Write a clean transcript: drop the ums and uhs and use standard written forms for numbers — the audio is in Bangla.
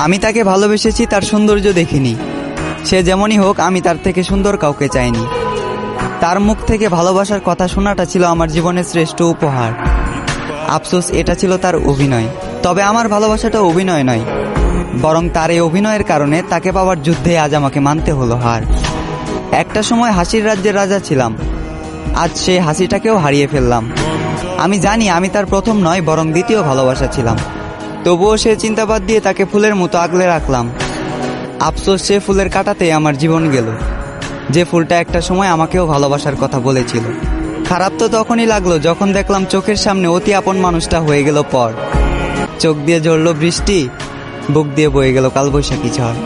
আমি তাকে ভালোবেসেছি তার সৌন্দর্য দেখিনি। সে যেমনই হোক, আমি তার থেকে সুন্দর কাউকে চাইনি। তার মুখ থেকে ভালোবাসার কথা শোনাটা ছিল আমার জীবনের শ্রেষ্ঠ উপহার। আফসোস, এটা ছিল তার অভিনয়। তবে আমার ভালোবাসাটা অভিনয় নয়, বরং তার এই অভিনয়ের কারণে তাকে পাওয়ার যুদ্ধে আজ আমাকে মানতে হলো হার। একটা সময় হাসির রাজ্যের রাজা ছিলাম, আজ সেই হাসিটাকেও হারিয়ে ফেললাম। আমি জানি আমি তার প্রথম নয়, বরং দ্বিতীয় ভালোবাসা ছিলাম। তবুও সে চিন্তাবাদ দিয়ে তাকে ফুলের মতো আগলে রাখলাম। আফসোস, সে ফুলের কাঁটাতেই আমার জীবন গেল, যে ফুলটা একটা সময় আমাকেও ভালোবাসার কথা বলেছিল। খারাপ তো তখনই লাগলো যখন দেখলাম চোখের সামনে অতি আপন মানুষটা হয়ে গেল পর। চোখ দিয়ে ঝরল বৃষ্টি, বুক দিয়ে বয়ে গেল কালবৈশাখী ঝড়।